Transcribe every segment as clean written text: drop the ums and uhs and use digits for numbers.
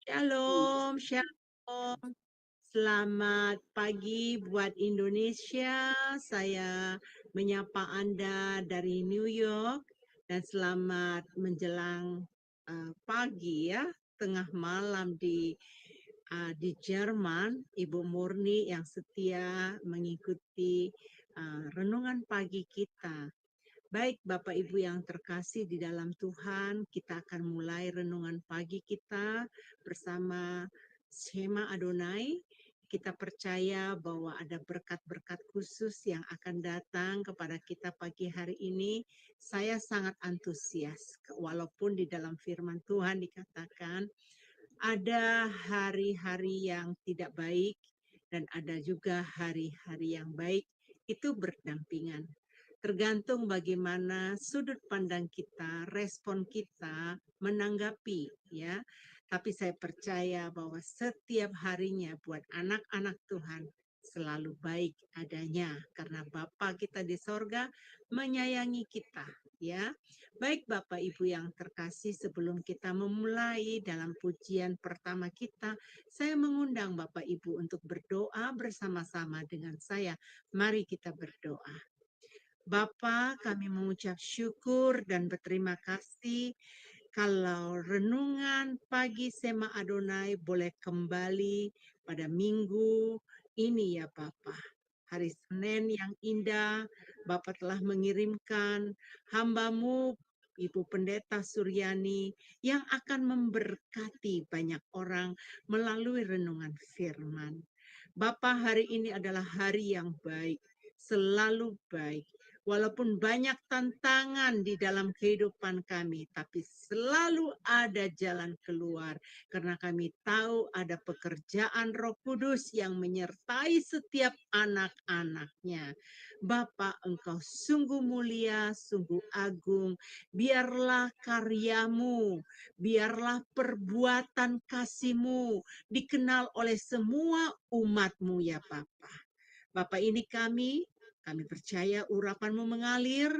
Shalom, shalom. Selamat pagi buat Indonesia. Saya menyapa Anda dari New York dan selamat menjelang pagi ya, tengah malam di Jerman. Ibu Murni yang setia mengikuti renungan pagi kita. Baik Bapak Ibu yang terkasih di dalam Tuhan, kita akan mulai renungan pagi kita bersama Shema Adonai. Kita percaya bahwa ada berkat-berkat khusus yang akan datang kepada kita pagi hari ini. Saya sangat antusias, walaupun di dalam firman Tuhan dikatakan ada hari-hari yang tidak baik dan ada juga hari-hari yang baik, itu berdampingan. Tergantung bagaimana sudut pandang kita, respon kita menanggapi ya. Tapi saya percaya bahwa setiap harinya buat anak-anak Tuhan selalu baik adanya karena Bapa kita di sorga menyayangi kita ya. Baik Bapak Ibu yang terkasih, sebelum kita memulai dalam pujian pertama kita, saya mengundang Bapak Ibu untuk berdoa bersama-sama dengan saya. Mari kita berdoa. Bapa, kami mengucap syukur dan berterima kasih kalau renungan pagi Shema Adonai boleh kembali pada minggu ini ya Bapa. Hari Senin yang indah, Bapa telah mengirimkan hamba-Mu Ibu Pendeta Suryani yang akan memberkati banyak orang melalui renungan firman. Bapa, hari ini adalah hari yang baik, selalu baik. Walaupun banyak tantangan di dalam kehidupan kami, tapi selalu ada jalan keluar. Karena kami tahu ada pekerjaan Roh Kudus yang menyertai setiap anak-anaknya. Bapa, Engkau sungguh mulia, sungguh agung. Biarlah karyamu, biarlah perbuatan kasih-Mu dikenal oleh semua umat-Mu ya Bapa. Bapa, ini kami percaya urapan-Mu mengalir.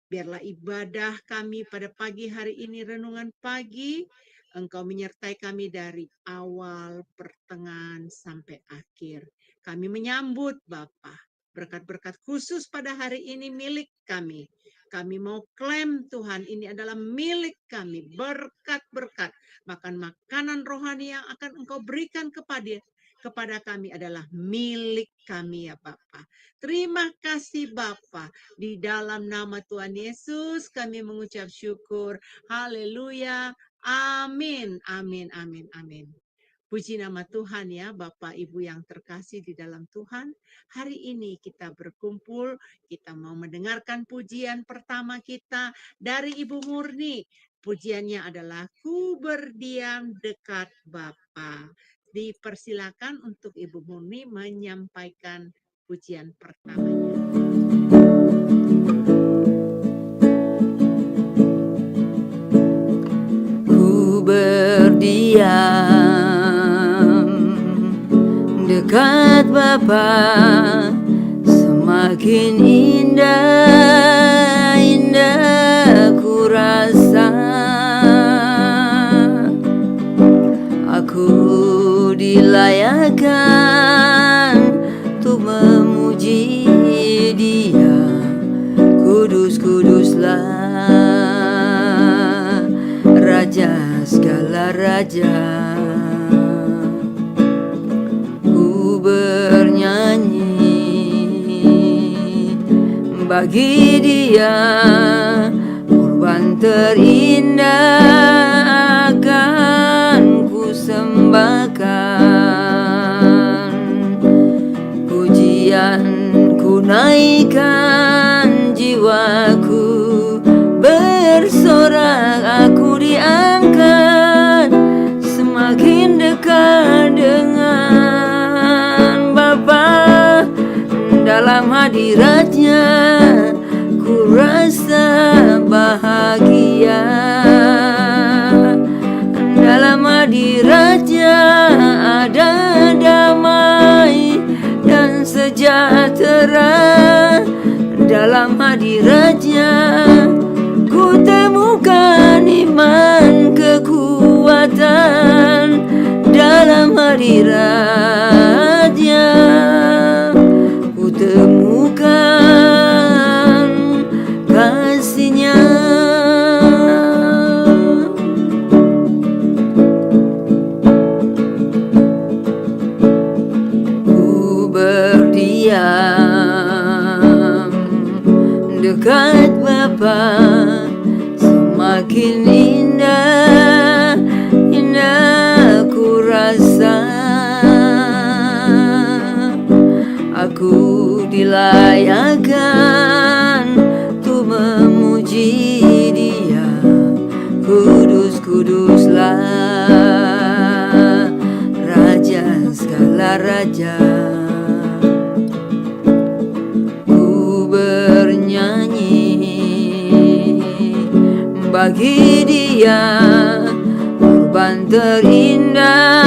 Biarlah ibadah kami pada pagi hari ini, renungan pagi, Engkau menyertai kami dari awal, pertengahan, sampai akhir. Kami menyambut Bapa. Berkat-berkat khusus pada hari ini milik kami. Kami mau klaim Tuhan, ini adalah milik kami. Berkat-berkat. Makan makanan rohani yang akan Engkau berikan kepada kami adalah milik kami ya Bapa. Terima kasih Bapa. Di dalam nama Tuhan Yesus kami mengucap syukur. Haleluya. Amin. Amin. Amin. Amin. Puji nama Tuhan ya Bapak Ibu yang terkasih di dalam Tuhan. Hari ini kita berkumpul, kita mau mendengarkan pujian pertama kita dari Ibu Murni. Pujiannya adalah Ku Berdiam Dekat Bapa. Dipersilakan untuk Ibu Murni menyampaikan pujian pertamanya. Ku berdiam dekat Bapa, semakin indah, indah ku rasa. Aku dilayakkan untuk memuji Dia, kudus-kuduslah Raja segala raja. Ku bernyanyi bagi Dia, korban terindah akan ku sembahkan. Pujian ku naikkan, jiwaku bersorak, aku diangkat semakin dekat dengan Bapa. Dalam hadiratnya ku rasa bahagia. Dalam hadiratnya ada damai dan sejahtera. Dalam hadiratnya ku temukan iman kekuatan dalam hadiratnya ku temukan kasih-Nya. Ku berdiam dekat Bapa, semakin indah, indah ku rasa. Aku dilayakkan untuk memuji Dia, kudus-kuduslah Raja segala raja. Ku bernyanyi bagi Dia, korban terindah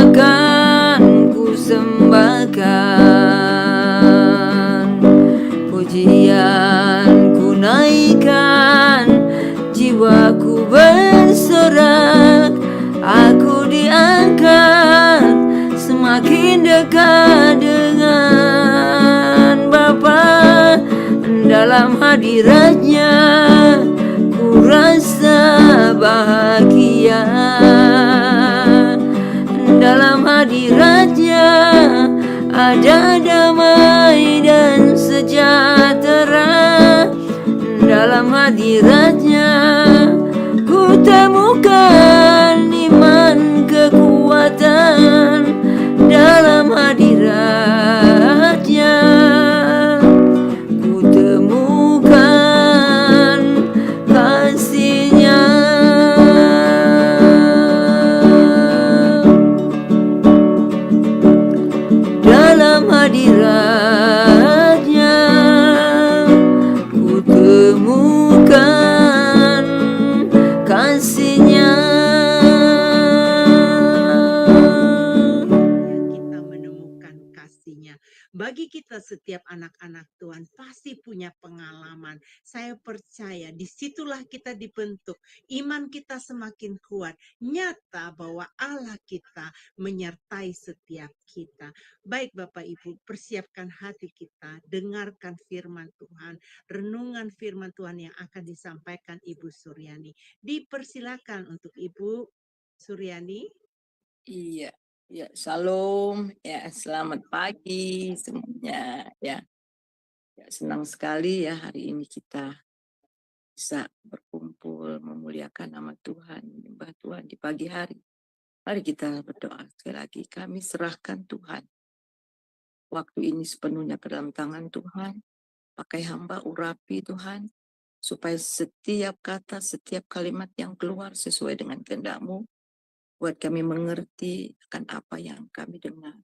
akan ku sembahkan. Pujian ku naikkan, jiwaku bersorak, aku diangkat semakin dekat dengan Bapa. Dalam hadiratnya ku rasa bahagia, dalam hadiratnya ada damai dan sejahtera. Dalam hadiratnya ku temukan iman kekuatan. Dalam hadiratnya ku temukan kasih-Nya. Dalam hadiratnya ku temukan kasih-Nya. Kita menemukan kasih-Nya. Bagi kita setiap anak-anak Tuhan pasti punya pengalaman. Saya percaya disitulah kita dibentuk. Iman kita semakin kuat. Nyata bahwa Allah kita menyertai setiap kita. Baik Bapak Ibu, persiapkan hati kita. Dengarkan firman Tuhan. Renungan firman Tuhan yang akan disampaikan Ibu Suryani. Dipersilakan untuk Ibu Suryani. Iya, ya, shalom, ya, selamat pagi semuanya, ya, senang sekali ya hari ini kita bisa berkumpul memuliakan nama Tuhan, menyembah Tuhan di pagi hari. Mari kita berdoa sekali lagi. Kami serahkan Tuhan waktu ini sepenuhnya ke dalam tangan Tuhan. Pakai hamba, urapi Tuhan, supaya setiap kata, setiap kalimat yang keluar sesuai dengan kehendak-Mu. Buat kami mengerti akan apa yang kami dengar,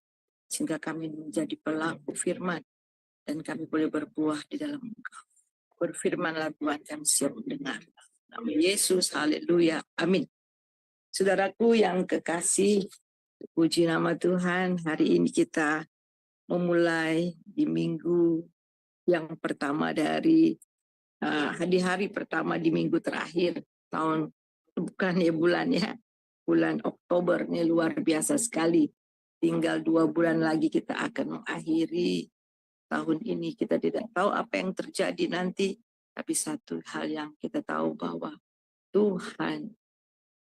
sehingga kami menjadi pelaku firman, dan kami boleh berbuah di dalam Engkau. Berfirmanlah Tuhan, kami siap mendengar. Nama Yesus, haleluya, amin. Saudaraku yang kekasih, puji nama Tuhan, hari ini kita memulai di minggu yang pertama dari hari pertama di minggu terakhir tahun, bukan ya bulannya, bulan Oktober ini luar biasa sekali. Tinggal 2 bulan lagi kita akan mengakhiri tahun ini. Kita tidak tahu apa yang terjadi nanti, tapi satu hal yang kita tahu bahwa Tuhan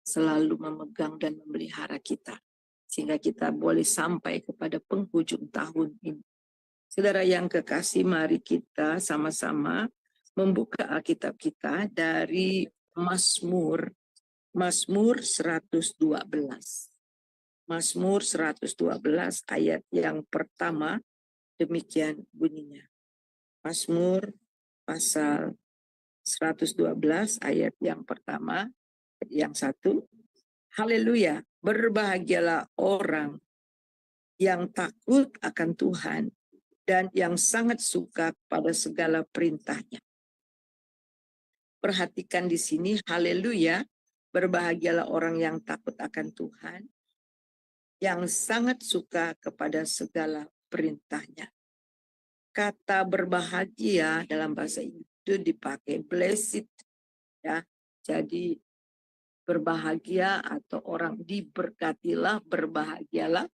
selalu memegang dan memelihara kita, sehingga kita boleh sampai kepada penghujung tahun ini. Saudara yang kekasih, mari kita sama-sama membuka Alkitab kita dari Mazmur 112. Mazmur 112 ayat yang pertama, demikian bunyinya. Mazmur pasal 112 ayat yang pertama, yang 1. Haleluya, berbahagialah orang yang takut akan Tuhan dan yang sangat suka pada segala perintahnya. Perhatikan di sini, haleluya, berbahagialah orang yang takut akan Tuhan, yang sangat suka kepada segala perintahnya. Kata berbahagia dalam bahasa Inggris itu dipakai blessed, ya. Jadi Berbahagia atau orang diberkatilah, berbahagialah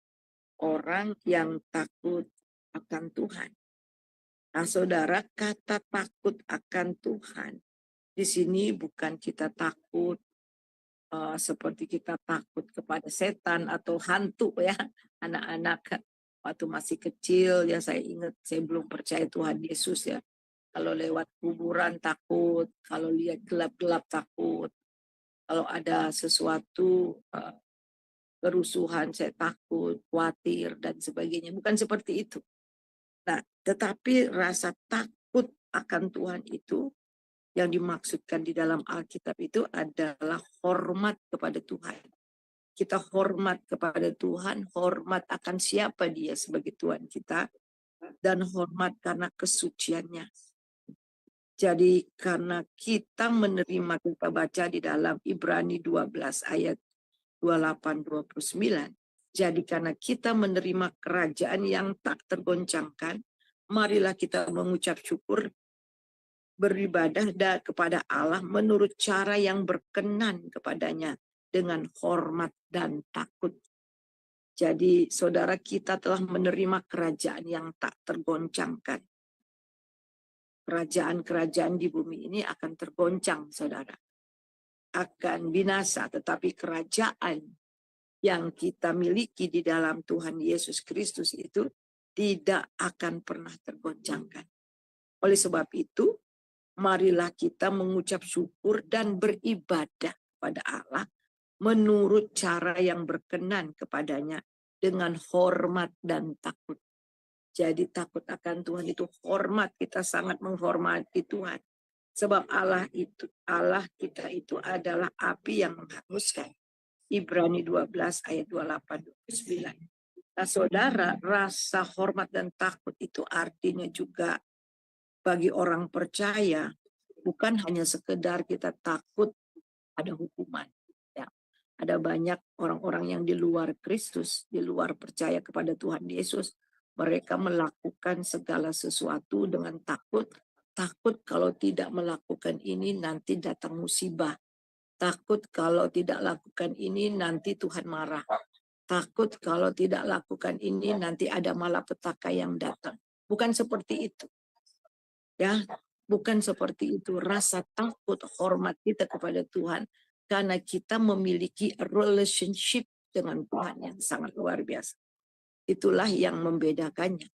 orang yang takut akan Tuhan. Nah, saudara, kata takut akan Tuhan di sini bukan kita takut seperti kita takut kepada setan atau hantu ya. Anak-anak waktu masih kecil ya, saya ingat saya belum percaya Tuhan Yesus ya. Kalau lewat kuburan takut, kalau lihat gelap-gelap takut, kalau ada sesuatu kerusuhan saya takut, khawatir dan sebagainya. Bukan seperti itu. Nah, tetapi rasa takut akan Tuhan itu yang dimaksudkan di dalam Alkitab itu adalah hormat kepada Tuhan. Kita hormat kepada Tuhan, hormat akan siapa Dia sebagai Tuhan kita, dan hormat karena kesuciannya. Jadi karena kita menerima, kita baca di dalam Ibrani 12 ayat 28-29. Jadi karena kita menerima kerajaan yang tak tergoncangkan, marilah kita mengucap syukur, beribadah kepada Allah menurut cara yang berkenan kepadanya dengan hormat dan takut. Jadi saudara, kita telah menerima kerajaan yang tak tergoncangkan. Kerajaan-kerajaan di bumi ini akan tergoncang, saudara. Akan binasa, tetapi kerajaan yang kita miliki di dalam Tuhan Yesus Kristus itu tidak akan pernah tergoncangkan. Oleh sebab itu, marilah kita mengucap syukur dan beribadah pada Allah menurut cara yang berkenan kepadanya dengan hormat dan takut. Jadi takut akan Tuhan itu hormat, kita sangat menghormati Tuhan. Sebab Allah kita itu adalah api yang menghanguskan. Ibrani 12 ayat 28-29. Nah saudara, rasa hormat dan takut itu artinya juga bagi orang percaya bukan hanya sekedar kita takut ada hukuman. Ya. Ada banyak orang-orang yang di luar Kristus, di luar percaya kepada Tuhan Yesus. Mereka melakukan segala sesuatu dengan takut. Takut kalau tidak melakukan ini nanti datang musibah. Takut kalau tidak lakukan ini nanti Tuhan marah. Takut kalau tidak lakukan ini nanti ada malapetaka yang datang. Bukan seperti itu. Ya, bukan seperti itu. Rasa takut, hormat kita kepada Tuhan karena kita memiliki relationship dengan Tuhan yang sangat luar biasa. Itulah yang membedakannya.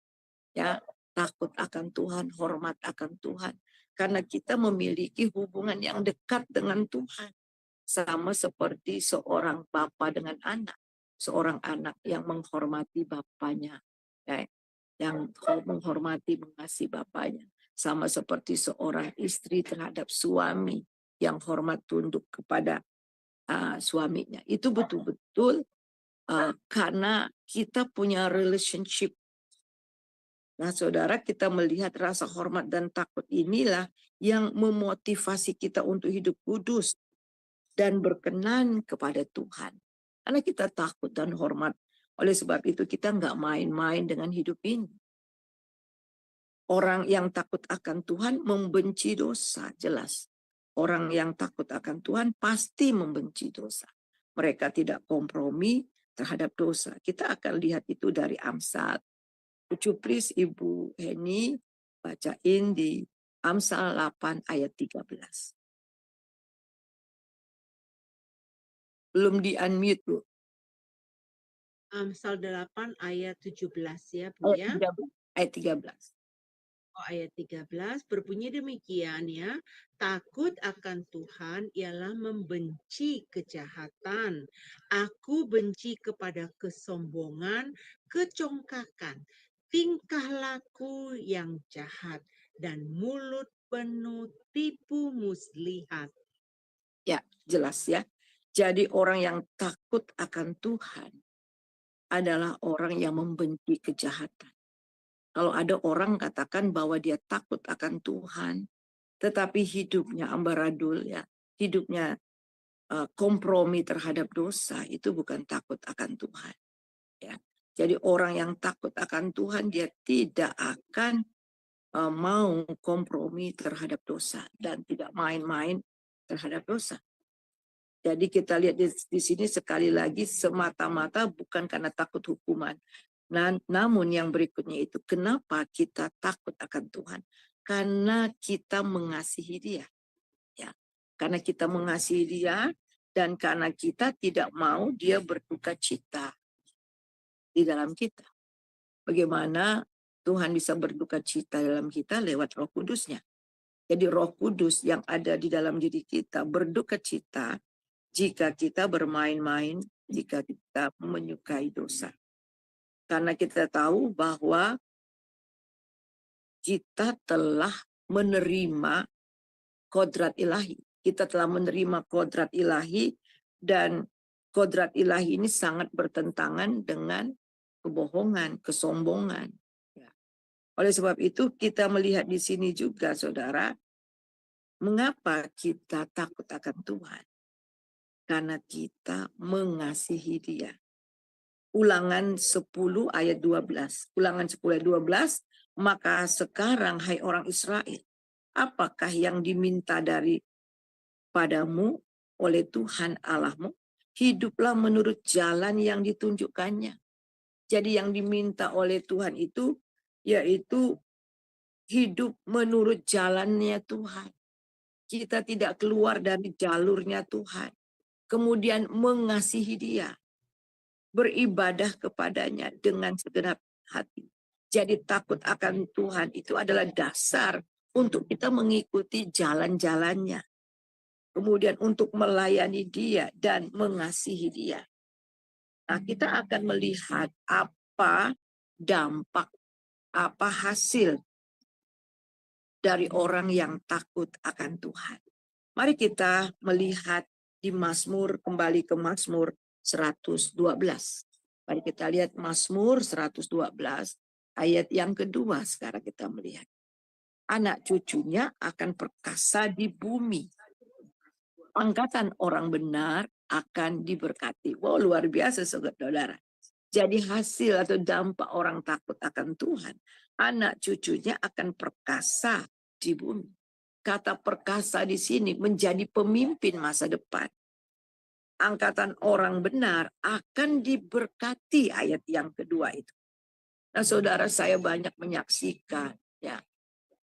Ya, takut akan Tuhan, hormat akan Tuhan. Karena kita memiliki hubungan yang dekat dengan Tuhan. Sama seperti seorang bapa dengan anak. Seorang anak yang menghormati bapaknya. Ya, yang menghormati, mengasihi bapaknya. Sama seperti seorang istri terhadap suami yang hormat tunduk kepada suaminya. Itu betul-betul karena kita punya relationship. Nah saudara, kita melihat rasa hormat dan takut inilah yang memotivasi kita untuk hidup kudus dan berkenan kepada Tuhan. Karena kita takut dan hormat. Oleh sebab itu kita nggak main-main dengan hidup ini. Orang yang takut akan Tuhan membenci dosa, jelas. Orang yang takut akan Tuhan pasti membenci dosa. Mereka tidak kompromi terhadap dosa. Kita akan lihat itu dari Amsal. Ucu please Ibu Heni bacain di Amsal 8 ayat 13. Belum di-unmute, Bu. Amsal 8 ayat 17 ya, Bu ya. Ayat 13. Oh, ayat 13 berbunyi demikian ya. Takut akan Tuhan ialah membenci kejahatan. Aku benci kepada kesombongan, kecongkakan, tingkah laku yang jahat, dan mulut penuh tipu muslihat. Ya, jelas ya. Jadi orang yang takut akan Tuhan adalah orang yang membenci kejahatan. Kalau ada orang katakan bahwa dia takut akan Tuhan, tetapi hidupnya ambaradul ya, hidupnya kompromi terhadap dosa, itu bukan takut akan Tuhan. Ya. Jadi orang yang takut akan Tuhan, dia tidak akan mau kompromi terhadap dosa dan tidak main-main terhadap dosa. Jadi kita lihat di sini sekali lagi semata-mata bukan karena takut hukuman. Namun yang berikutnya itu kenapa kita takut akan Tuhan? Karena kita mengasihi Dia. Ya. Karena kita mengasihi Dia dan karena kita tidak mau Dia berduka cita di dalam kita. Bagaimana Tuhan bisa berduka cita dalam kita lewat Roh Kudusnya. Jadi Roh Kudus yang ada di dalam diri kita berduka cita jika kita bermain-main, jika kita menyukai dosa. Karena kita tahu bahwa kita telah menerima kodrat ilahi. Kita telah menerima kodrat ilahi dan kodrat ilahi ini sangat bertentangan dengan kebohongan, kesombongan. Ya. Oleh sebab itu kita melihat di sini juga saudara, mengapa kita takut akan Tuhan? Karena kita mengasihi Dia. Ulangan 10 ayat 12. Ulangan 10 ayat 12. Maka sekarang hai orang Israel, apakah yang diminta padamu oleh Tuhan Allahmu? Hiduplah menurut jalan yang ditunjukkannya. Jadi yang diminta oleh Tuhan itu yaitu hidup menurut jalannya Tuhan. Kita tidak keluar dari jalurnya Tuhan. Kemudian mengasihi Dia. Beribadah kepadanya dengan segenap hati. Jadi takut akan Tuhan itu adalah dasar untuk kita mengikuti jalan-jalannya. Kemudian untuk melayani Dia dan mengasihi Dia. Nah, kita akan melihat apa dampak, apa hasil dari orang yang takut akan Tuhan. Mari kita melihat di Mazmur, kembali ke Mazmur 112. Mari kita lihat Mazmur 112 ayat yang kedua. Sekarang kita melihat. Anak cucunya akan perkasa di bumi. Angkatan orang benar akan diberkati. Wow, luar biasa saudara. Jadi hasil atau dampak orang takut akan Tuhan. Anak cucunya akan perkasa di bumi. Kata perkasa di sini menjadi pemimpin masa depan. Angkatan orang benar akan diberkati, ayat yang kedua itu. Nah saudara, saya banyak menyaksikan ya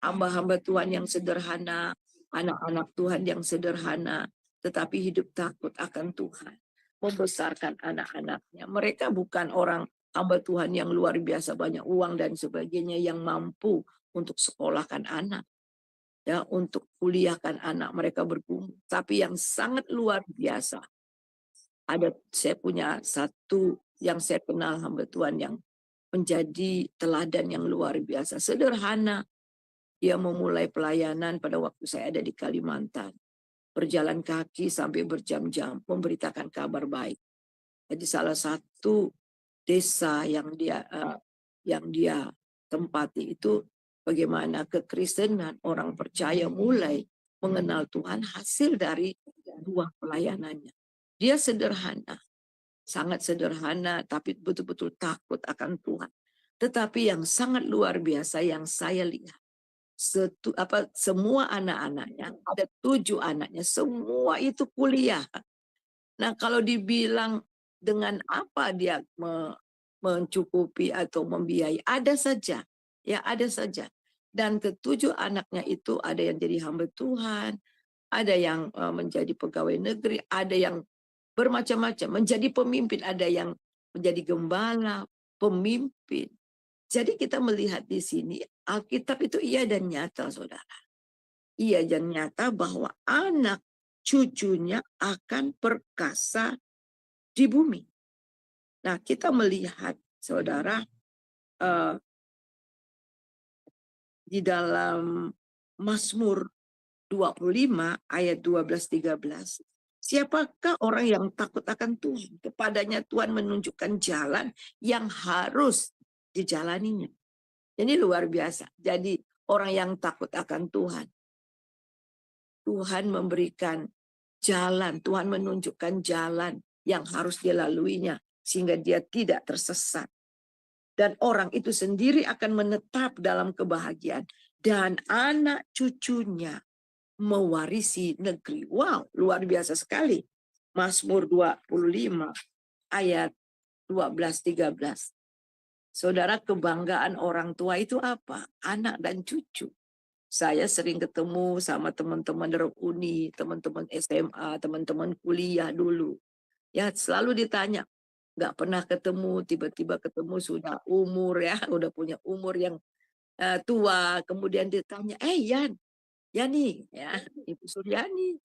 hamba-hamba Tuhan yang sederhana, anak-anak Tuhan yang sederhana, tetapi hidup takut akan Tuhan, membesarkan anak-anaknya. Mereka bukan orang hamba Tuhan yang luar biasa banyak uang dan sebagainya yang mampu untuk sekolahkan anak, ya, untuk kuliahkan anak mereka bergumul. Tapi yang sangat luar biasa, saya punya satu yang saya kenal hamba Tuhan yang menjadi teladan yang luar biasa, sederhana. Dia memulai pelayanan pada waktu saya ada di Kalimantan, berjalan kaki sampai berjam-jam memberitakan kabar baik. Jadi salah satu desa yang dia tempati itu bagaimana kekristenan orang percaya mulai mengenal Tuhan hasil dari buah pelayanannya. Dia sederhana, sangat sederhana, tapi betul-betul takut akan Tuhan. Tetapi yang sangat luar biasa yang saya lihat, semua anak-anaknya, ada 7 anaknya, semua itu kuliah. Nah kalau dibilang dengan apa dia mencukupi atau membiayai, ada saja, ya ada saja. Dan ke-7 anaknya itu ada yang jadi hamba Tuhan, ada yang menjadi pegawai negeri, ada yang bermacam-macam, menjadi pemimpin, ada yang menjadi gembala, pemimpin. Jadi kita melihat di sini Alkitab itu iya dan nyata, saudara. Iya dan nyata bahwa anak cucunya akan perkasa di bumi. Nah, kita melihat, saudara, di dalam Mazmur 25 ayat 12-13. Siapakah orang yang takut akan Tuhan? Kepadanya Tuhan menunjukkan jalan yang harus dijalaninya. Ini luar biasa. Jadi orang yang takut akan Tuhan, Tuhan memberikan jalan, Tuhan menunjukkan jalan yang harus dilaluinya sehingga dia tidak tersesat. Dan orang itu sendiri akan menetap dalam kebahagiaan dan anak cucunya mewarisi negeri. Wow, luar biasa sekali. Mazmur 25 ayat 12-13. Saudara, kebanggaan orang tua itu apa? Anak dan cucu. Saya sering ketemu sama teman-teman dari Uni, teman-teman SMA, teman-teman kuliah dulu. Ya, selalu ditanya, nggak pernah ketemu, tiba-tiba ketemu sudah umur ya, udah punya umur yang tua. Kemudian ditanya, Yani, ya, Ibu Suryani,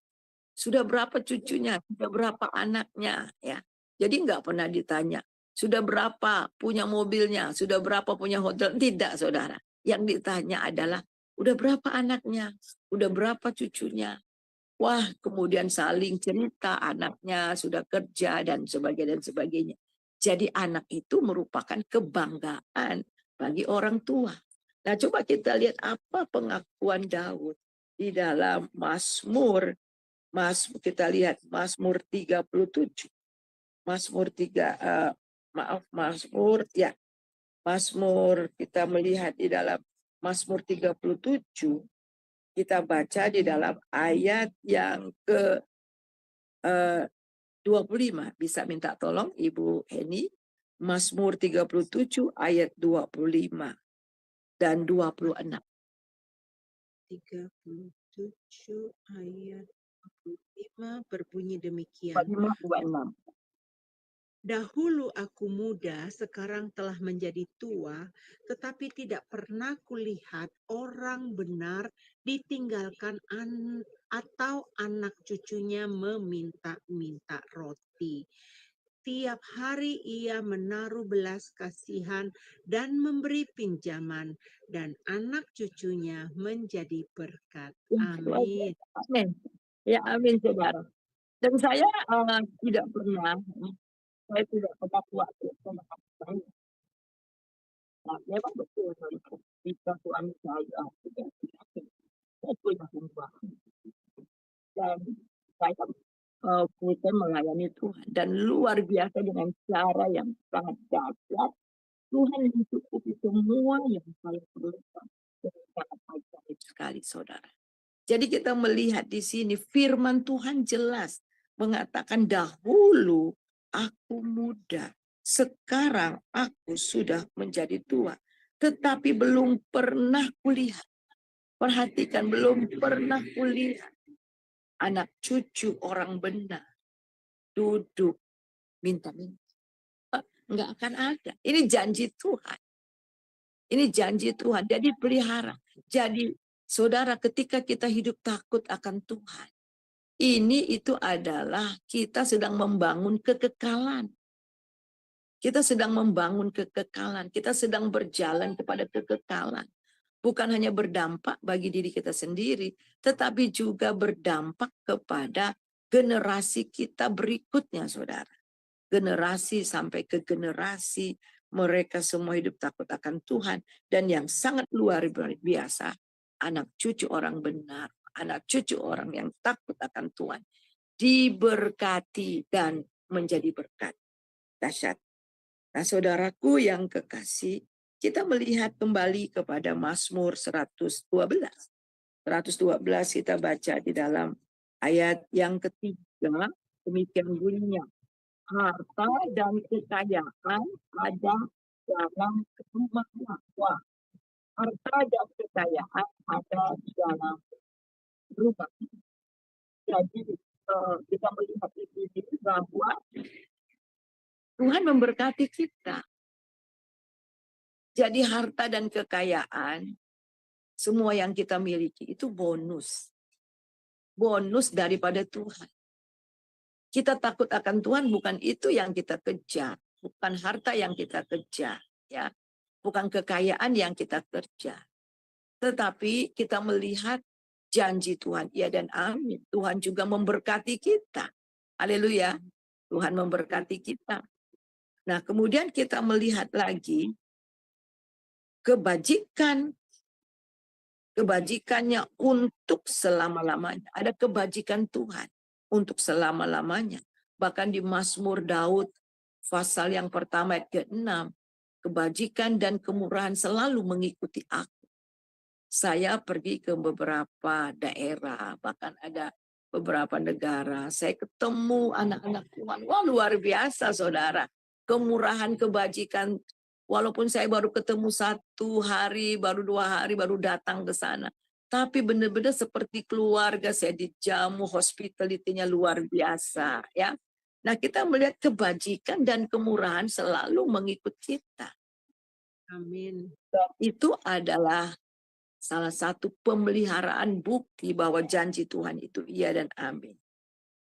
sudah berapa cucunya, sudah berapa anaknya, ya. Jadi nggak pernah ditanya, sudah berapa punya mobilnya, sudah berapa punya hotel. Tidak, saudara. Yang ditanya adalah, udah berapa anaknya, udah berapa cucunya. Wah, kemudian saling cerita, anaknya sudah kerja, dan sebagainya, dan sebagainya. Jadi anak itu merupakan kebanggaan bagi orang tua. Nah, coba kita lihat apa pengakuan Daud di dalam Mazmur. Kita lihat Mazmur 37. Mazmur 3 Mazmur ya. Mazmur kita melihat di dalam Mazmur 37, kita baca di dalam ayat yang ke 25. Bisa minta tolong Ibu Heni. Mazmur 37 ayat 25 dan 26. 37 ayat 25 berbunyi demikian. 26. Dahulu aku muda, sekarang telah menjadi tua, tetapi tidak pernah kulihat orang benar ditinggalkan atau anak cucunya meminta-minta roti. Tiap hari ia menaruh belas kasihan dan memberi pinjaman, dan anak cucunya menjadi berkat. Amin. Amin. Ya, amin, saudara. Dan saya tidak pernah sama saya. Nah, memang betul, jika suami saya tidak punya hubungan, dan saya kita melayani Tuhan, dan luar biasa dengan cara yang sangat dahsyat. Tuhan mencukupi semua yang saya perlukan. Sangat ajaib sekali, saudara. Jadi kita melihat di sini firman Tuhan jelas mengatakan, dahulu aku muda, sekarang aku sudah menjadi tua, tetapi belum pernah kulihat. Perhatikan, belum pernah kulihat anak cucu orang benar duduk minta-minta. Enggak akan ada. Ini janji Tuhan. Ini janji Tuhan. Jadi pelihara. Jadi saudara, ketika kita hidup takut akan Tuhan, ini itu adalah kita sedang membangun kekekalan. Kita sedang membangun kekekalan. Kita sedang berjalan kepada kekekalan. Bukan hanya berdampak bagi diri kita sendiri, tetapi juga berdampak kepada generasi kita berikutnya, saudara. Generasi sampai ke generasi, mereka semua hidup takut akan Tuhan. Dan yang sangat luar biasa, anak cucu orang benar, anak cucu orang yang takut akan Tuhan, diberkati dan menjadi berkat. Dahsyat. Nah, saudaraku yang kekasih, kita melihat kembali kepada Mazmur 112. 112 kita baca di dalam ayat yang ketiga, demikian bunyinya. Harta dan kekayaan ada dalam rumah Yahwa. Harta dan kekayaan ada di dalam rumah. Jadi kita melihat di sini bahwa Tuhan memberkati kita. Jadi harta dan kekayaan, semua yang kita miliki itu bonus. Bonus daripada Tuhan. Kita takut akan Tuhan, bukan itu yang kita kejar. Bukan harta yang kita kejar. Ya. Bukan kekayaan yang kita kejar. Tetapi kita melihat janji Tuhan. Ya dan amin. Tuhan juga memberkati kita. Haleluya. Tuhan memberkati kita. Nah, kemudian kita melihat lagi kebajikannya untuk selama-lamanya. Ada kebajikan Tuhan untuk selama-lamanya. Bahkan di Mazmur Daud pasal yang pertama ayat ke-6, kebajikan dan kemurahan selalu mengikuti aku. Saya pergi ke beberapa daerah, bahkan ada beberapa negara. Saya ketemu anak-anak Tuhan. Wah, luar biasa, saudara. Kemurahan, kebajikan. Walaupun saya baru ketemu 1 hari, baru 2 hari, baru datang ke sana. Tapi benar-benar seperti keluarga, saya dijamu, hospitality-nya luar biasa. Ya. Nah, kita melihat kebajikan dan kemurahan selalu mengikut kita. Amin. Itu adalah salah satu pemeliharaan bukti bahwa janji Tuhan itu iya dan amin.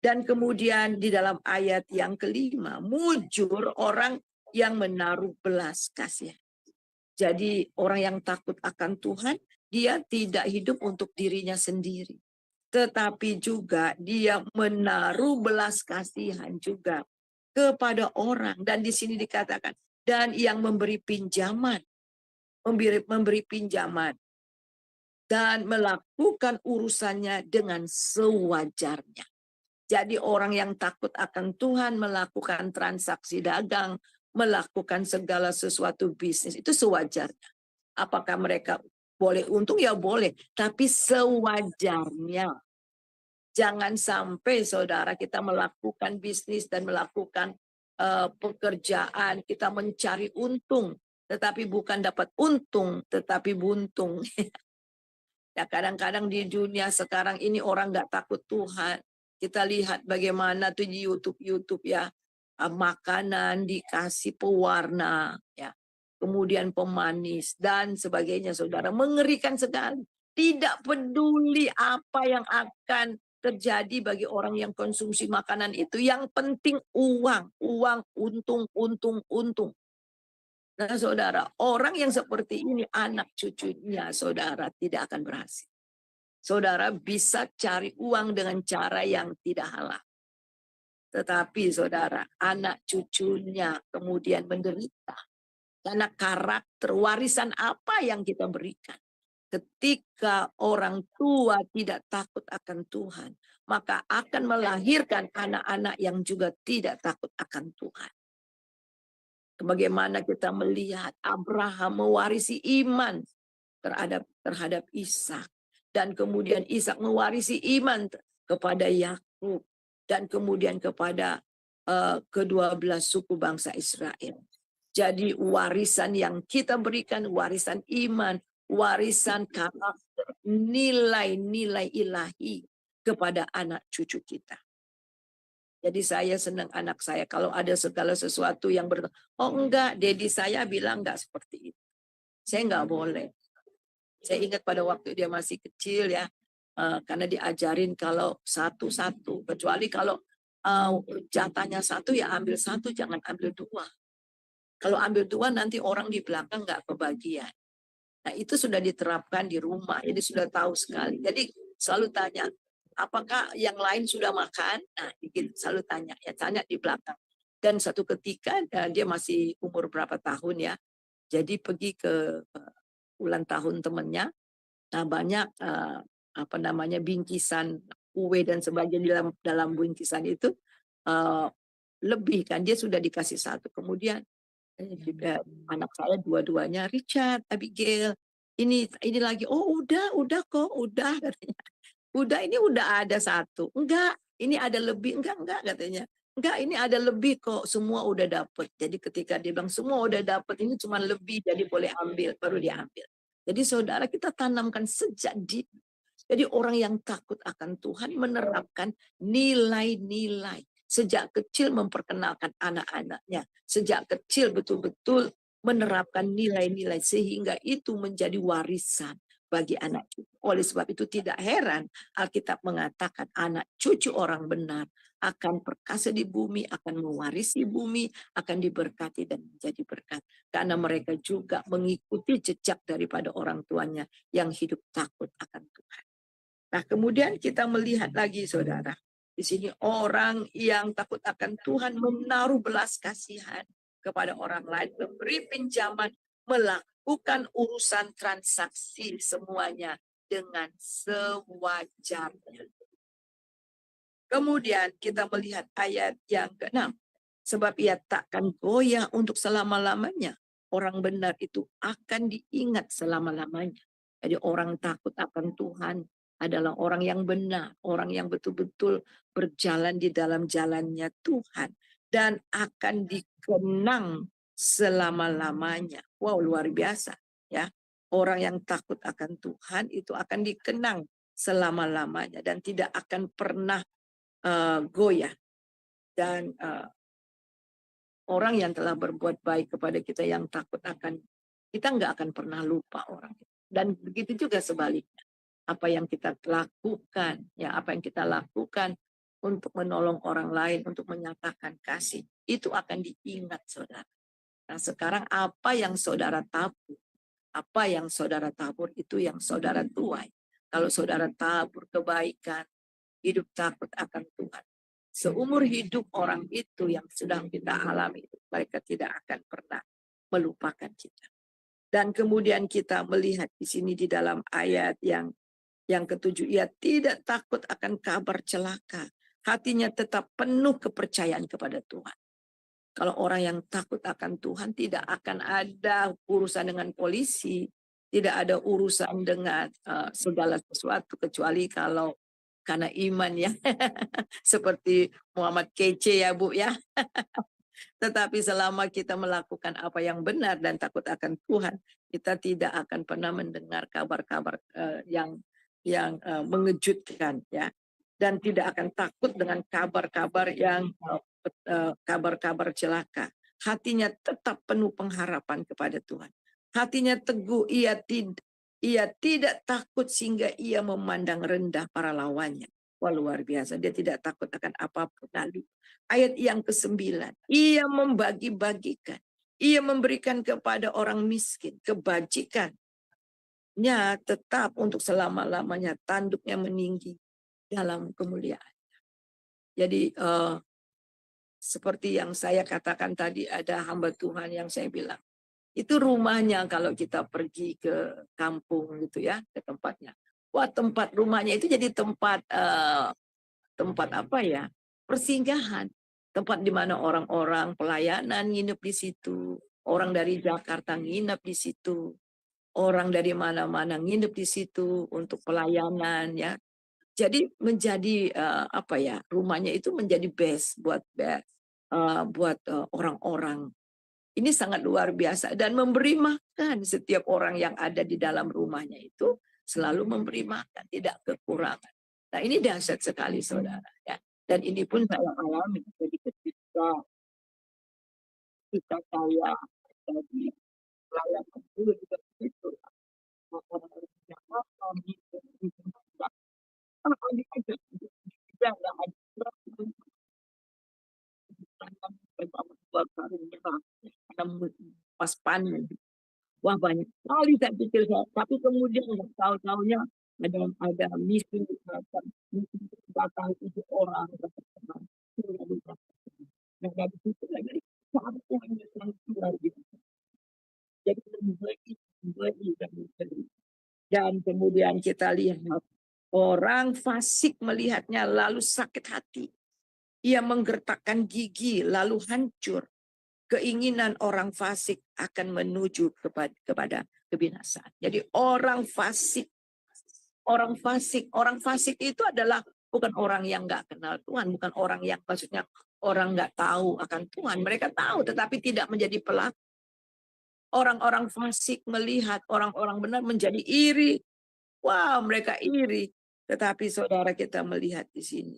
Dan kemudian di dalam ayat yang kelima, mujur orang yang menaruh belas kasihan. Jadi orang yang takut akan Tuhan, dia tidak hidup untuk dirinya sendiri. Tetapi juga dia menaruh belas kasihan juga kepada orang. Dan di sini dikatakan, dan yang memberi pinjaman, memberi pinjaman, dan melakukan urusannya dengan sewajarnya. Jadi orang yang takut akan Tuhan melakukan transaksi dagang, melakukan segala sesuatu bisnis, itu sewajarnya. Apakah mereka boleh untung? Ya boleh, tapi sewajarnya. Jangan sampai saudara kita melakukan bisnis dan melakukan pekerjaan, kita mencari untung, tetapi bukan dapat untung, tetapi buntung. Ya kadang-kadang di dunia sekarang ini orang nggak takut Tuhan. Kita lihat bagaimana tuh di YouTube ya, makanan dikasih pewarna, ya, kemudian pemanis dan sebagainya, saudara, mengerikan sekali. Tidak peduli apa yang akan terjadi bagi orang yang konsumsi makanan itu. Yang penting uang, untung, untung. Nah, saudara, orang yang seperti ini anak cucunya saudara tidak akan berhasil. Saudara bisa cari uang dengan cara yang tidak halal. Tetapi saudara, anak cucunya kemudian menderita. Karena karakter warisan apa yang kita berikan. Ketika orang tua tidak takut akan Tuhan, maka akan melahirkan anak-anak yang juga tidak takut akan Tuhan. Bagaimana kita melihat Abraham mewarisi iman terhadap Ishak, dan kemudian Ishak mewarisi iman kepada Yakub, dan kemudian kepada ke-12 suku bangsa Israel. Jadi warisan yang kita berikan, warisan iman, warisan karakter, nilai-nilai ilahi kepada anak cucu kita. Jadi saya senang anak saya kalau ada segala sesuatu yang oh enggak, dedi saya bilang enggak seperti itu. Saya enggak boleh. Saya ingat pada waktu dia masih kecil ya, karena diajarin kalau satu-satu, kecuali kalau jatahnya satu ya ambil satu, jangan ambil dua. Kalau ambil dua nanti orang di belakang enggak kebagian. Nah itu sudah diterapkan di rumah, jadi sudah tahu sekali. Jadi selalu tanya, apakah yang lain sudah makan? Nah, selalu tanya di belakang. Dan satu ketika dia masih umur berapa tahun ya, jadi pergi ke ulang tahun temannya. Nah, banyak bingkisan kue dan sebagainya dalam bingkisan itu lebih kan, dia sudah dikasih satu. Kemudian anak saya dua-duanya, Richard, Abigail, ini lagi. Oh udah kok, udah katanya. Udah, ini udah ada satu. Enggak, ini ada lebih. Enggak katanya. Enggak, ini ada lebih kok. Semua udah dapet. Jadi ketika dia bilang semua udah dapet, ini cuma lebih, jadi boleh ambil, baru diambil. Jadi saudara, kita tanamkan sejak dini. Jadi orang yang takut akan Tuhan menerapkan nilai-nilai. Sejak kecil memperkenalkan anak-anaknya. Sejak kecil betul-betul menerapkan nilai-nilai sehingga itu menjadi warisan bagi anak cucu. Oleh sebab itu tidak heran Alkitab mengatakan anak cucu orang benar akan perkasa di bumi, akan mewarisi bumi, akan diberkati dan menjadi berkat. Karena mereka juga mengikuti jejak daripada orang tuanya yang hidup takut akan Tuhan. Nah kemudian kita melihat lagi saudara. Di sini orang yang takut akan Tuhan menaruh belas kasihan kepada orang lain, memberi pinjaman, melakukan urusan transaksi semuanya dengan sewajarnya. Kemudian kita melihat ayat yang ke-6. Sebab ia takkan goyah untuk selama-lamanya. Orang benar itu akan diingat selama-lamanya. Jadi orang takut akan Tuhan adalah orang yang benar, orang yang betul-betul berjalan di dalam jalannya Tuhan dan akan dikenang selama-lamanya. Wow, luar biasa ya. Orang yang takut akan Tuhan itu akan dikenang selama-lamanya dan tidak akan pernah goyah. Dan orang yang telah berbuat baik kepada kita yang takut akan, kita nggak akan pernah lupa orang itu. Dan begitu juga sebaliknya. Apa yang kita lakukan, ya apa yang kita lakukan untuk menolong orang lain, untuk menyatakan kasih, itu akan diingat saudara. Nah sekarang apa yang saudara tabur, apa yang saudara tabur itu yang saudara tuai. Kalau saudara tabur kebaikan, hidup takut akan Tuhan, seumur hidup orang itu yang sedang kita alami, mereka tidak akan pernah melupakan kita. Dan kemudian kita melihat di sini di dalam ayat yang ketujuh, ia tidak takut akan kabar celaka. Hatinya tetap penuh kepercayaan kepada Tuhan. Kalau orang yang takut akan Tuhan tidak akan ada urusan dengan polisi, tidak ada urusan dengan segala sesuatu kecuali kalau karena iman ya. Seperti Muhammad Kece ya Bu ya. Tetapi selama kita melakukan apa yang benar dan takut akan Tuhan, kita tidak akan pernah mendengar kabar-kabar yang mengejutkan ya, dan tidak akan takut dengan kabar-kabar yang kabar-kabar celaka. Hatinya tetap penuh pengharapan kepada Tuhan. Hatinya teguh, ia tidak takut sehingga ia memandang rendah para lawannya. Wah luar biasa, dia tidak takut akan apapun. Lalu ayat yang ke-9, ia membagi-bagikan, ia memberikan kepada orang miskin, kebajikannya tetap untuk selama-lamanya, tanduknya meninggi dalam kemuliaan. Jadi seperti yang saya katakan tadi, ada hamba Tuhan yang saya bilang, itu rumahnya kalau kita pergi ke kampung gitu ya, ke tempatnya. Wah tempat rumahnya itu jadi tempat apa ya, persinggahan. Tempat di mana orang-orang pelayanan nginep di situ. Orang dari Jakarta nginep di situ. Orang dari mana-mana nginep di situ untuk pelayanan ya. Jadi menjadi apa ya, rumahnya itu menjadi base buat orang-orang. Ini sangat luar biasa dan memberi makan setiap orang yang ada di dalam rumahnya itu selalu memberi makan, tidak kekurangan. Nah ini dahsyat sekali saudara ya. Dan ini pun saya alami. Jadi ketika saya jadi pelayanan dulu juga itu orang-orang yang makan gitu, pas panen. Wah banyak sekali saya pikir, tapi kemudian nggak tahu-tahunya ada misi datang 7 orang. Nah dari situ lagi satu yang luar biasa. Jadi dan kemudian kita lihat orang fasik melihatnya lalu sakit hati. Ia menggertakkan gigi lalu hancur. Keinginan orang fasik akan menuju kepada kebinasaan. Jadi orang fasik itu adalah bukan orang yang nggak kenal Tuhan, bukan orang yang maksudnya orang nggak tahu akan Tuhan. Mereka tahu tetapi tidak menjadi pelaku. Orang-orang fasik melihat orang-orang benar menjadi iri. Wah, mereka iri. Tetapi saudara kita melihat di sini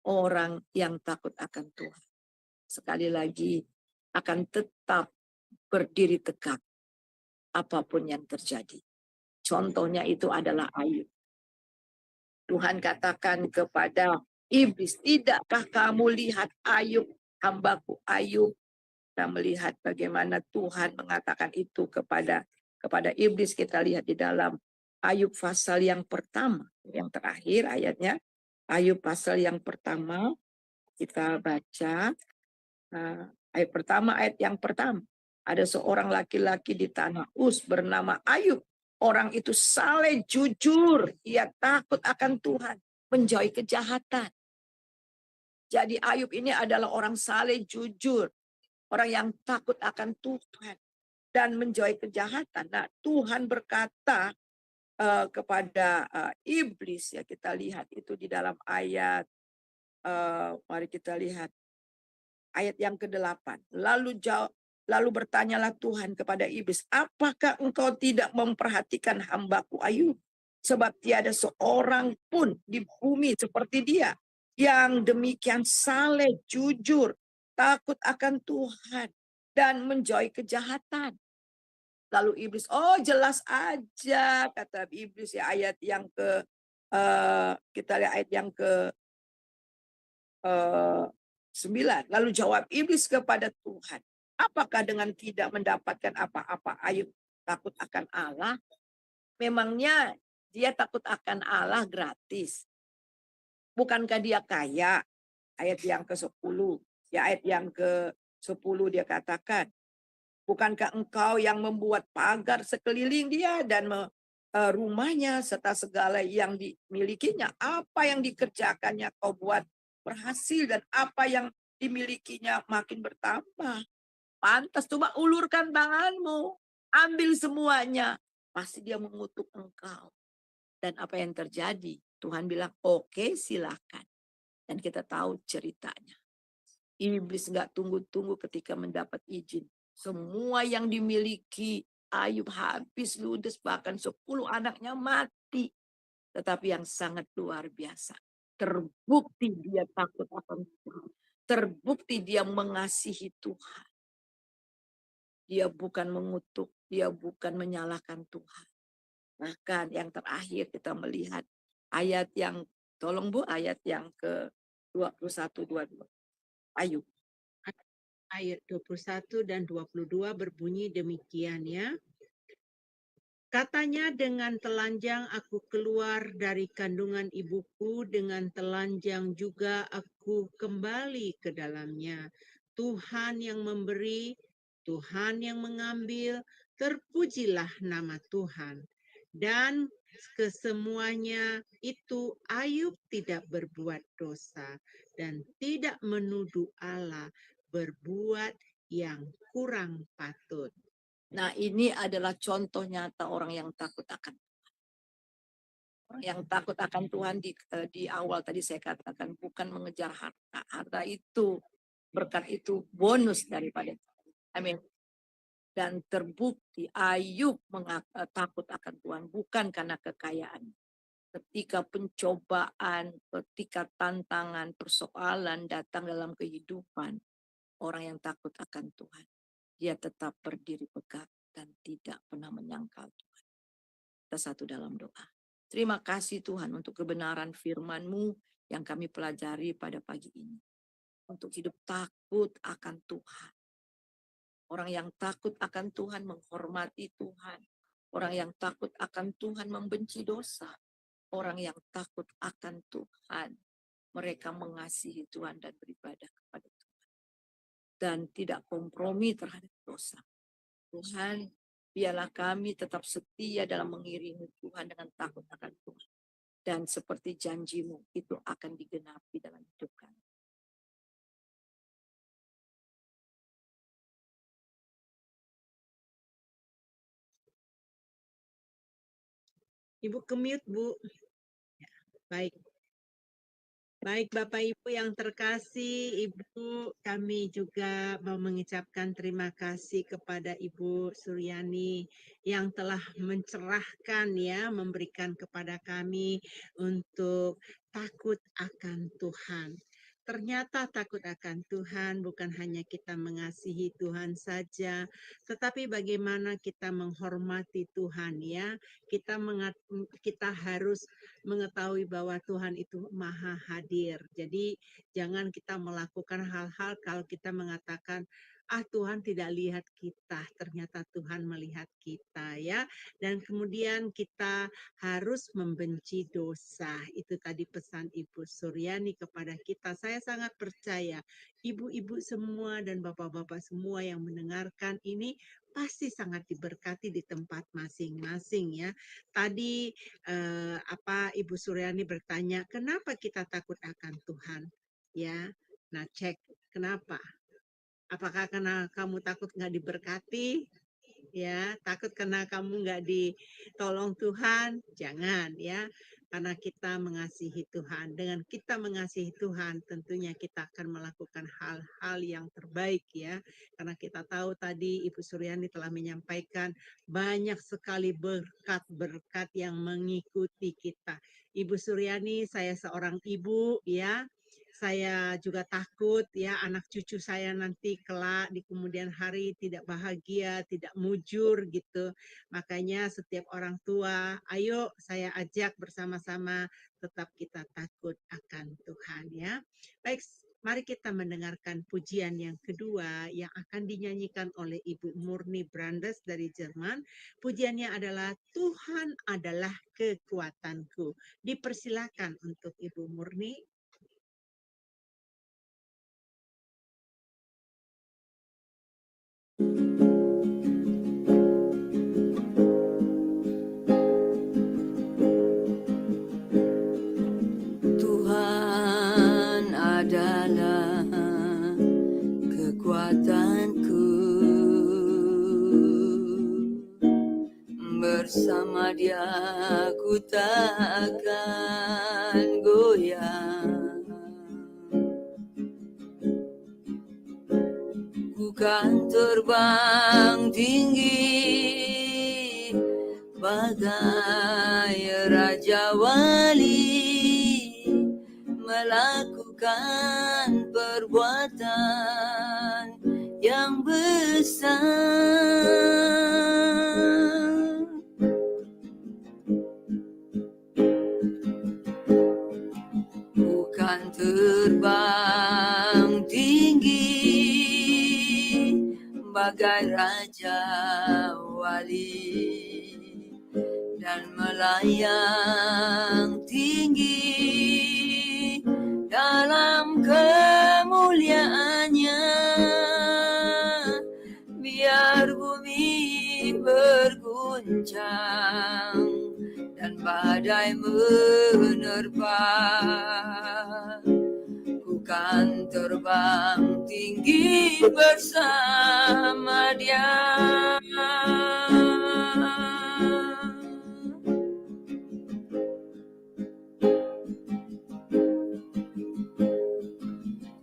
orang yang takut akan Tuhan. Sekali lagi akan tetap berdiri tegak apapun yang terjadi. Contohnya itu adalah Ayub. Tuhan katakan kepada iblis, tidakkah kamu lihat Ayub, hambaku Ayub? Kita melihat bagaimana Tuhan mengatakan itu kepada iblis. Kita lihat di dalam Ayub pasal yang pertama, yang terakhir ayatnya. Ayub pasal yang pertama, kita baca. Ayat yang pertama. Ada seorang laki-laki di tanah Uz bernama Ayub. Orang itu saleh, jujur. Ia takut akan Tuhan. Menjauhi kejahatan. Jadi Ayub ini adalah orang saleh, jujur. Orang yang takut akan Tuhan. Dan menjauhi kejahatan. Nah Tuhan berkata kepada iblis, ya kita lihat itu di dalam ayat, mari kita lihat ayat yang ke-8. Lalu bertanyalah Tuhan kepada iblis, apakah engkau tidak memperhatikan hambaku Ayub? Sebab tiada seorang pun di bumi seperti dia, yang demikian saleh, jujur, takut akan Tuhan, dan menjauhi kejahatan. Lalu iblis, oh jelas aja, kata iblis, ya ayat yang ke, kita lihat ayat yang ke 9. Lalu jawab iblis kepada Tuhan, apakah dengan tidak mendapatkan apa-apa Ayub takut akan Allah? Memangnya dia takut akan Allah gratis? Bukankah dia kaya? Ayat yang ke-10. Ya, ayat yang ke-10 dia katakan, bukankah engkau yang membuat pagar sekeliling dia dan rumahnya serta segala yang dimilikinya? Apa yang dikerjakannya kau buat berhasil, dan apa yang dimilikinya makin bertambah. Pantas, coba ulurkan tanganmu, ambil semuanya. Pasti dia mengutuk engkau. Dan apa yang terjadi? Tuhan bilang, oke, silakan. Dan kita tahu ceritanya. Iblis nggak tunggu-tunggu ketika mendapat izin. Semua yang dimiliki Ayub habis ludes, bahkan 10 anaknya mati. Tetapi yang sangat luar biasa, terbukti dia takut akan Tuhan. Terbukti dia mengasihi Tuhan. Dia bukan mengutuk, dia bukan menyalahkan Tuhan. Bahkan yang terakhir kita melihat ayat yang, tolong Bu, ayat yang ke-21, 22. Ayub. Ayat 21 dan 22 berbunyi demikian ya. Katanya, dengan telanjang aku keluar dari kandungan ibuku, dengan telanjang juga aku kembali ke dalamnya. Tuhan yang memberi, Tuhan yang mengambil, terpujilah nama Tuhan. Dan kesemuanya itu Ayub tidak berbuat dosa dan tidak menuduh Allah berbuat yang kurang patut. Nah, ini adalah contoh nyata orang yang takut akan Tuhan. Orang yang takut akan Tuhan di awal tadi saya katakan bukan mengejar harta. Harta itu, berkat itu bonus daripada Tuhan. Amin. Dan terbukti Ayub takut akan Tuhan bukan karena kekayaan. Ketika pencobaan, ketika tantangan, persoalan datang dalam kehidupan, orang yang takut akan Tuhan, dia tetap berdiri tegak dan tidak pernah menyangkal Tuhan. Kita satu dalam doa. Terima kasih Tuhan untuk kebenaran firman-Mu yang kami pelajari pada pagi ini. Untuk hidup takut akan Tuhan. Orang yang takut akan Tuhan menghormati Tuhan. Orang yang takut akan Tuhan membenci dosa. Orang yang takut akan Tuhan, mereka mengasihi Tuhan dan beribadah kepada Tuhan. Dan tidak kompromi terhadap dosa. Tuhan, biarlah kami tetap setia dalam mengiringi Tuhan dengan takut akan Tuhan. Dan seperti janji-Mu, itu akan digenapi dalam hidup kami. Ibu ke-mute, Bu. Ya, baik. Baik Bapak Ibu yang terkasih, Ibu, kami juga mau mengucapkan terima kasih kepada Ibu Suryani yang telah mencerahkan ya, memberikan kepada kami untuk takut akan Tuhan. Ternyata takut akan Tuhan bukan hanya kita mengasihi Tuhan saja, tetapi bagaimana kita menghormati Tuhan ya. Kita harus mengetahui bahwa Tuhan itu maha hadir. Jadi jangan kita melakukan hal-hal kalau kita mengatakan, Tuhan tidak lihat kita, ternyata Tuhan melihat kita ya. Dan kemudian kita harus membenci dosa. Itu tadi pesan Ibu Suryani kepada kita. Saya sangat percaya ibu-ibu semua dan bapak-bapak semua yang mendengarkan ini pasti sangat diberkati di tempat masing-masing ya. Tadi Ibu Suryani bertanya, kenapa kita takut akan Tuhan? Ya, nah cek kenapa? Apakah karena kamu takut nggak diberkati? ya. Takut karena kamu nggak ditolong Tuhan, jangan ya. Karena kita mengasihi Tuhan. Dengan kita mengasihi Tuhan, tentunya kita akan melakukan hal-hal yang terbaik ya. Karena kita tahu tadi Ibu Suryani telah menyampaikan banyak sekali berkat-berkat yang mengikuti kita. Ibu Suryani, saya seorang ibu ya. Saya juga takut ya anak cucu saya nanti kelak di kemudian hari tidak bahagia, tidak mujur gitu. Makanya setiap orang tua, ayo saya ajak bersama-sama tetap kita takut akan Tuhan ya. Baik, mari kita mendengarkan pujian yang kedua yang akan dinyanyikan oleh Ibu Murni Brandes dari Jerman. Pujiannya adalah Tuhan adalah kekuatanku. Dipersilakan untuk Ibu Murni. Tuhan adalah kekuatanku, bersama Dia ku tak akan goyah. Ku kan terbang tinggi bagai Raja Wali, melakukan perbuatan yang besar. Bukan terbang tinggi bagai Raja Wali dan melayang tinggi dalam kemuliaannya, biar bumi berguncang dan badai menerpa. Ku kan terbang tinggi bersama Dia.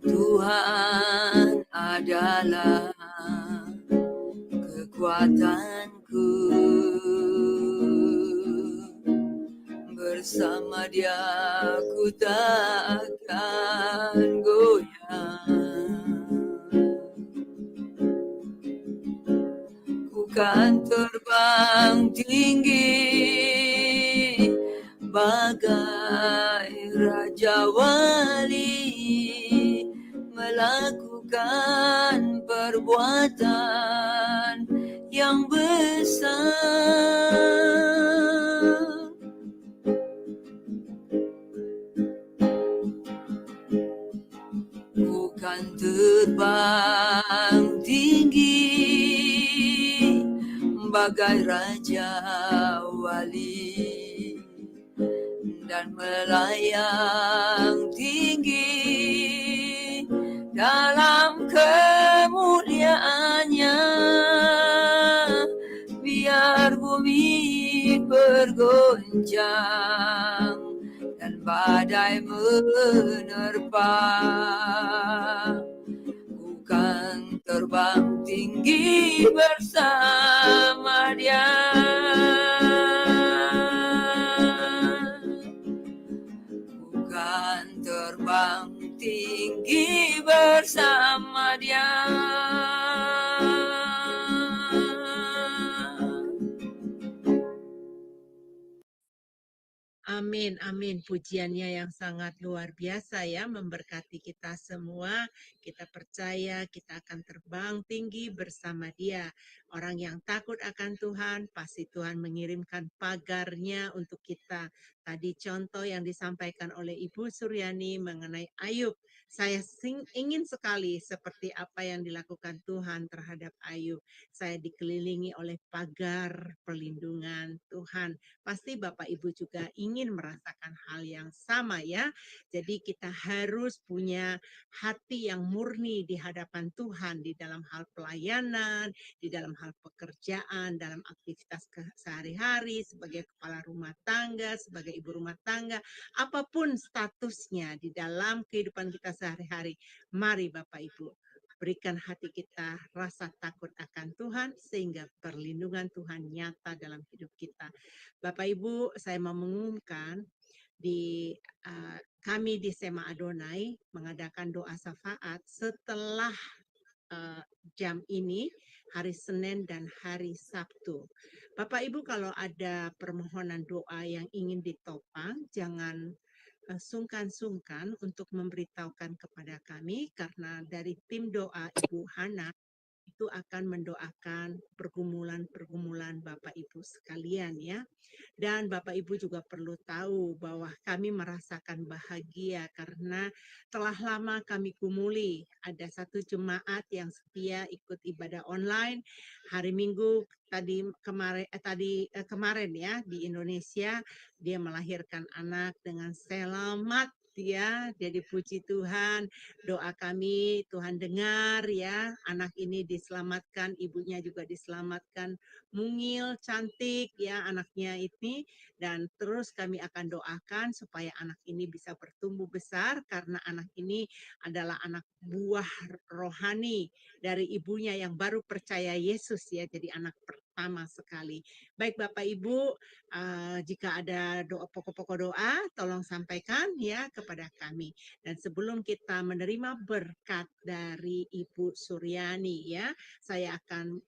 Tuhan adalah kekuatanku, bersama Dia ku tak akan goyah. Ku kan terbang tinggi bagai Raja Wali, melakukan perbuatan yang besar. Bukan terbang tinggi bagai Raja Wali dan melayang tinggi dalam kemuliaannya, biar bumi bergoncang dan badai menerpa. Bukan terbang tinggi bersama Dia. Bukan terbang tinggi bersama Dia. Amin, amin. Pujiannya yang sangat luar biasa ya, memberkati kita semua. Kita percaya kita akan terbang tinggi bersama Dia. Orang yang takut akan Tuhan, pasti Tuhan mengirimkan pagarnya untuk kita. Tadi contoh yang disampaikan oleh Ibu Suryani mengenai Ayub. Saya ingin sekali seperti apa yang dilakukan Tuhan terhadap Ayub. Saya dikelilingi oleh pagar perlindungan Tuhan. Pasti Bapak Ibu juga ingin merasakan hal yang sama ya. Jadi kita harus punya hati yang murni di hadapan Tuhan di dalam hal pelayanan, di dalam hal pekerjaan, dalam aktivitas sehari-hari, sebagai kepala rumah tangga, sebagai ibu rumah tangga, apapun statusnya di dalam kehidupan kita sehari-hari. Mari Bapak Ibu, berikan hati kita rasa takut akan Tuhan sehingga perlindungan Tuhan nyata dalam hidup kita. Bapak Ibu, saya mau mengumumkan di kami di Sema Adonai mengadakan doa syafaat setelah jam ini, hari Senin dan hari Sabtu. Bapak Ibu, kalau ada permohonan doa yang ingin ditopang, jangan sungkan-sungkan untuk memberitahukan kepada kami, karena dari tim doa Ibu Hana itu akan mendoakan pergumulan-pergumulan Bapak Ibu sekalian ya. Dan Bapak Ibu juga perlu tahu bahwa kami merasakan bahagia karena telah lama kami gumuli. Ada satu jemaat yang setia ikut ibadah online hari Minggu kemarin ya di Indonesia, dia melahirkan anak dengan selamat ya. Jadi puji Tuhan, doa kami Tuhan dengar ya, anak ini diselamatkan, ibunya juga diselamatkan, mungil, cantik ya anaknya ini, dan terus kami akan doakan supaya anak ini bisa bertumbuh besar karena anak ini adalah anak buah rohani dari ibunya yang baru percaya Yesus ya, jadi anak pertama sekali. Baik Bapak Ibu, jika ada pokok-pokok doa, tolong sampaikan ya kepada kami. Dan sebelum kita menerima berkat dari Ibu Suryani ya, saya akan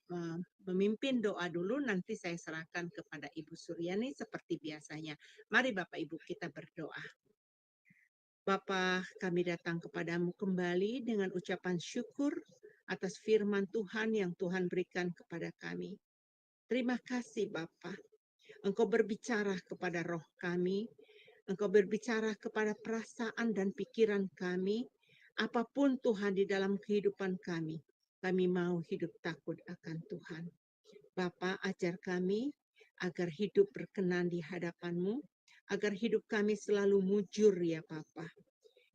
memimpin doa dulu, nanti saya serahkan kepada Ibu Suryani seperti biasanya. Mari Bapak Ibu kita berdoa. Bapa, kami datang kepadamu kembali dengan ucapan syukur atas firman Tuhan yang Tuhan berikan kepada kami. Terima kasih Bapa. Engkau berbicara kepada roh kami, Engkau berbicara kepada perasaan dan pikiran kami. Apapun Tuhan di dalam kehidupan kami mau hidup takut akan Tuhan. Bapa, ajar kami agar hidup berkenan di hadapan-Mu, agar hidup kami selalu mujur ya Bapa.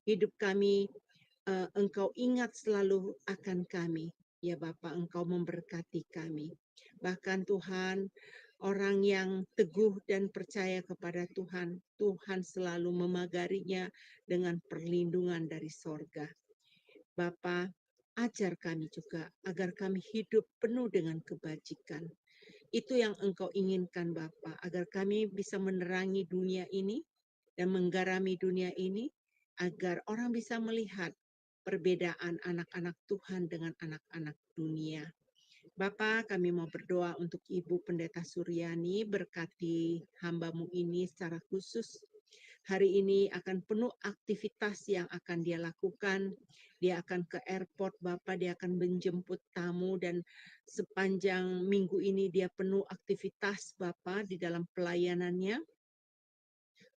Hidup kami Engkau ingat selalu akan kami. Ya Bapa, Engkau memberkati kami. Bahkan Tuhan, orang yang teguh dan percaya kepada Tuhan, Tuhan selalu memagarinya dengan perlindungan dari sorga. Bapa, ajar kami juga agar kami hidup penuh dengan kebajikan. Itu yang Engkau inginkan Bapa, agar kami bisa menerangi dunia ini dan menggarami dunia ini, agar orang bisa melihat perbedaan anak-anak Tuhan dengan anak-anak dunia. Bapa, kami mau berdoa untuk Ibu Pendeta Suryani, berkati hamba-Mu ini secara khusus. Hari ini akan penuh aktivitas yang akan dia lakukan. Dia akan ke airport, Bapak, dia akan menjemput tamu, dan sepanjang minggu ini dia penuh aktivitas, Bapak, di dalam pelayanannya.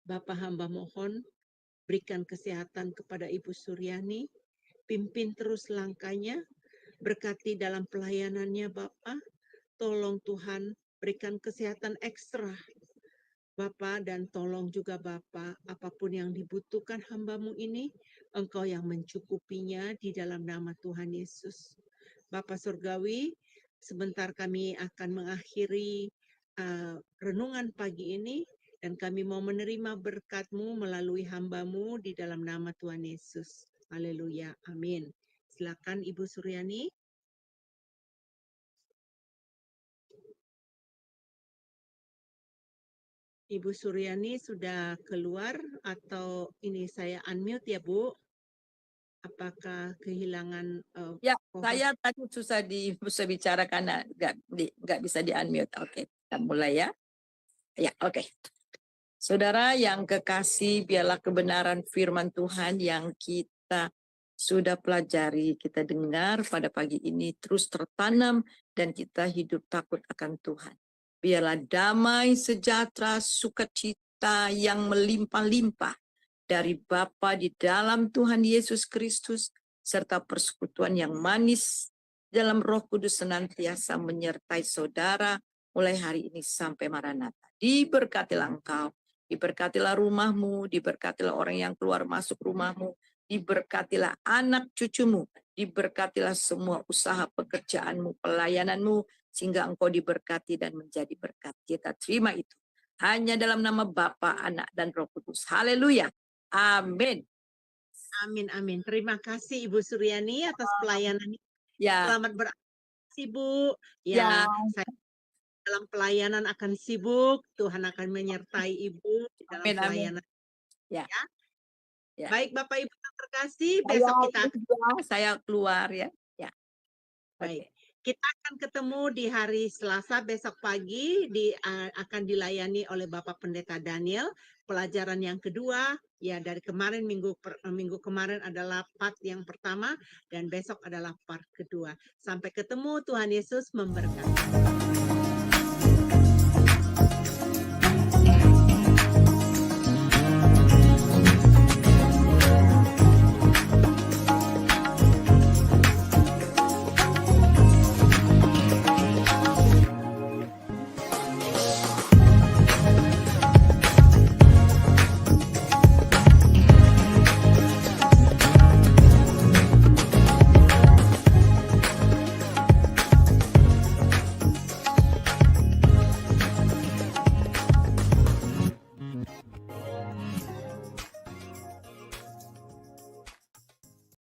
Bapak, hamba mohon, berikan kesehatan kepada Ibu Suryani, pimpin terus langkahnya, berkati dalam pelayanannya Bapak, tolong Tuhan berikan kesehatan ekstra Bapak, dan tolong juga Bapak, apapun yang dibutuhkan hamba-Mu ini, Engkau yang mencukupinya di dalam nama Tuhan Yesus. Bapak Surgawi, sebentar kami akan mengakhiri renungan pagi ini, dan kami mau menerima berkat-Mu melalui hamba-Mu di dalam nama Tuhan Yesus. Haleluya, amin. Silakan Ibu Suryani. Ibu Suryani sudah keluar atau ini saya unmute ya Bu? Apakah kehilangan Ya, saya tadi susah bicara karena nggak bisa di-unmute. Oke, kita mulai ya. Ya, oke. Saudara yang kekasih, biarlah kebenaran firman Tuhan yang kita sudah pelajari, kita dengar pada pagi ini terus tertanam dan kita hidup takut akan Tuhan. Biarlah damai, sejahtera, sukacita yang melimpah-limpah dari Bapa di dalam Tuhan Yesus Kristus, serta persekutuan yang manis dalam Roh Kudus senantiasa menyertai saudara mulai hari ini sampai Maranatha. Diberkatilah engkau, diberkatilah rumahmu, diberkatilah orang yang keluar masuk rumahmu, diberkatilah anak cucumu, diberkatilah semua usaha pekerjaanmu, pelayananmu, sehingga engkau diberkati dan menjadi berkat. Kita terima itu. Hanya dalam nama Bapa, Anak, dan Roh Kudus. Haleluya. Amin. Amin, amin. Terima kasih Ibu Suryani atas pelayanan. Ya, Selamat beraktivitas Bu. ya, Saya dalam pelayanan akan sibuk. Tuhan akan menyertai Ibu dalam amin, amin. pelayanan. Ya. Ya. Baik Bapak Ibu yang terkasih, besok kita saya keluar ya. Ya. Baik. Kita akan ketemu di hari Selasa besok pagi akan dilayani oleh Bapak Pendeta Daniel. Pelajaran yang kedua, ya dari kemarin minggu kemarin adalah part yang pertama dan besok adalah part kedua. Sampai ketemu, Tuhan Yesus memberkati.